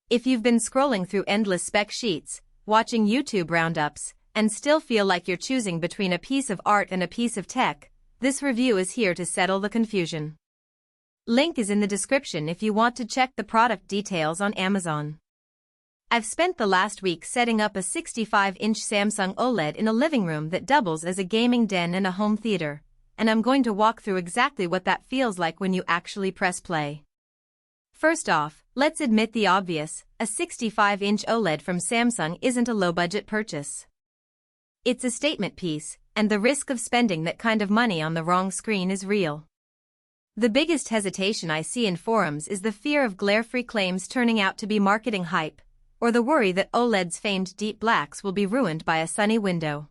If you've been scrolling through endless spec sheets, watching YouTube roundups, and still feel like you're choosing between a piece of art and a piece of tech, this review is here to settle the confusion. Link is in the description if you want to check the product details on Amazon. I've spent the last week setting up a 65-inch Samsung OLED in a living room that doubles as a gaming den and a home theater, and I'm going to walk through exactly what that feels like when you actually press play. First off, let's admit the obvious, a 65-inch OLED from Samsung isn't a low-budget purchase. It's a statement piece, and the risk of spending that kind of money on the wrong screen is real. The biggest hesitation I see in forums is the fear of glare-free claims turning out to be marketing hype, or the worry that OLED's famed deep blacks will be ruined by a sunny window.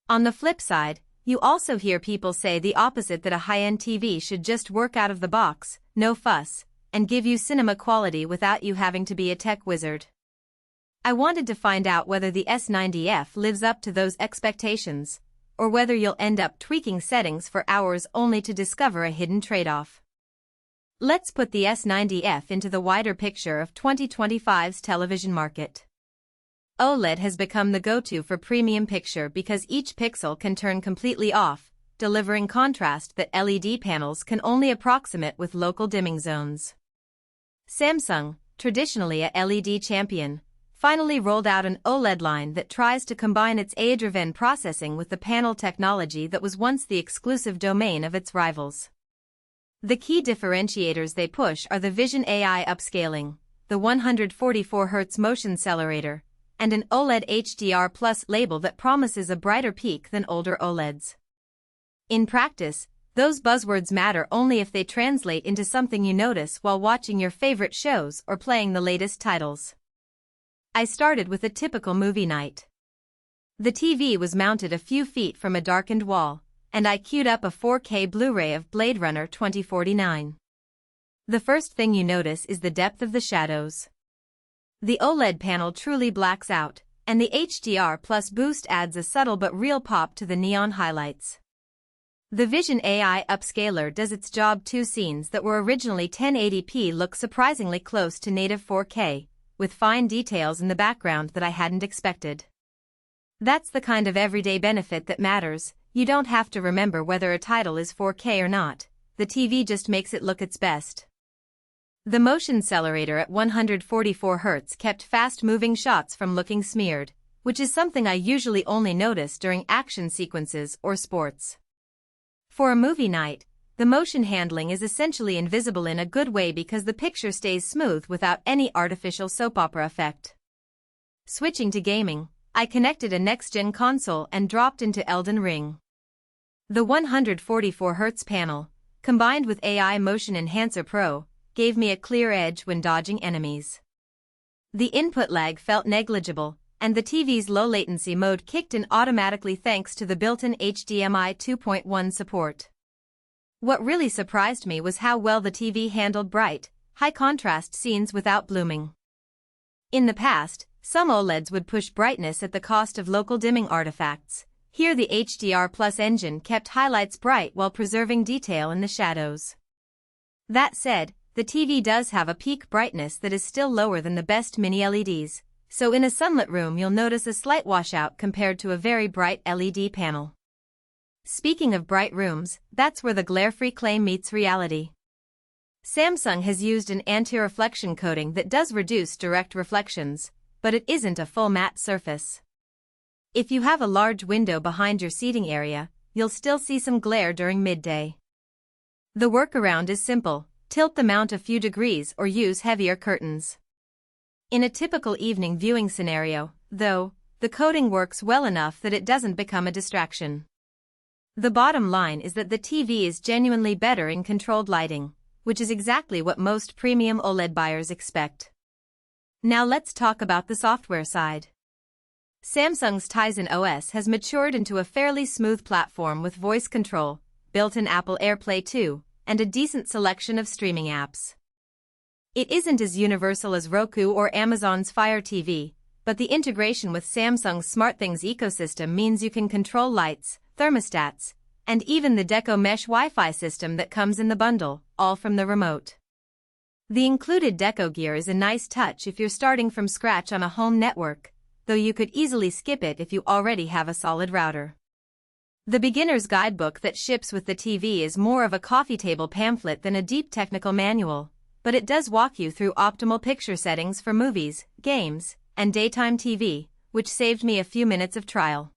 On the flip side, you also hear people say the opposite, that a high-end TV should just work out of the box, no fuss, and give you cinema quality without you having to be a tech wizard. I wanted to find out whether the S90F lives up to those expectations, or whether you'll end up tweaking settings for hours only to discover a hidden trade-off. Let's put the S90F into the wider picture of 2025's television market. OLED has become the go-to for premium picture because each pixel can turn completely off, delivering contrast that LED panels can only approximate with local dimming zones. Samsung, traditionally a LED champion, finally rolled out an OLED line that tries to combine its AI-driven processing with the panel technology that was once the exclusive domain of its rivals. The key differentiators they push are the Vision AI Upscaling, the 144Hz Motion Xcelerator, and an OLED HDR Plus label that promises a brighter peak than older OLEDs. In practice, those buzzwords matter only if they translate into something you notice while watching your favorite shows or playing the latest titles. I started with a typical movie night. The TV was mounted a few feet from a darkened wall, and I queued up a 4K Blu-ray of Blade Runner 2049. The first thing you notice is the depth of the shadows. The OLED panel truly blacks out, and the HDR Plus boost adds a subtle but real pop to the neon highlights. The Vision AI Upscaler does its job too. Scenes that were originally 1080p look surprisingly close to native 4K, with fine details in the background that I hadn't expected. That's the kind of everyday benefit that matters. You don't have to remember whether a title is 4K or not, the TV just makes it look its best. The Motion Xcelerator at 144Hz kept fast-moving shots from looking smeared, which is something I usually only notice during action sequences or sports. For a movie night, the motion handling is essentially invisible in a good way because the picture stays smooth without any artificial soap opera effect. Switching to gaming, I connected a next-gen console and dropped into Elden Ring. The 144Hz panel, combined with AI Motion Enhancer Pro, gave me a clear edge when dodging enemies. The input lag felt negligible, and the TV's low-latency mode kicked in automatically thanks to the built-in HDMI 2.1 support. What really surprised me was how well the TV handled bright, high-contrast scenes without blooming. In the past, some OLEDs would push brightness at the cost of local dimming artifacts. Here the HDR Plus engine kept highlights bright while preserving detail in the shadows. That said, the TV does have a peak brightness that is still lower than the best mini LEDs, so in a sunlit room you'll notice a slight washout compared to a very bright LED panel. Speaking of bright rooms, that's where the glare-free claim meets reality. Samsung has used an anti-reflection coating that does reduce direct reflections, but it isn't a full matte surface. If you have a large window behind your seating area, you'll still see some glare during midday. The workaround is simple: tilt the mount a few degrees or use heavier curtains. In a typical evening viewing scenario, though, the coating works well enough that it doesn't become a distraction. The bottom line is that the TV is genuinely better in controlled lighting, which is exactly what most premium OLED buyers expect. Now let's talk about the software side. Samsung's Tizen OS has matured into a fairly smooth platform with voice control, built-in Apple AirPlay 2, and a decent selection of streaming apps. It isn't as universal as Roku or Amazon's Fire TV, but the integration with Samsung's SmartThings ecosystem means you can control lights, thermostats, and even the Deco mesh Wi-Fi system that comes in the bundle, all from the remote. The included Deco gear is a nice touch if you're starting from scratch on a home network, though you could easily skip it if you already have a solid router. The beginner's guidebook that ships with the TV is more of a coffee table pamphlet than a deep technical manual, but it does walk you through optimal picture settings for movies, games, and daytime TV, which saved me a few minutes of trial.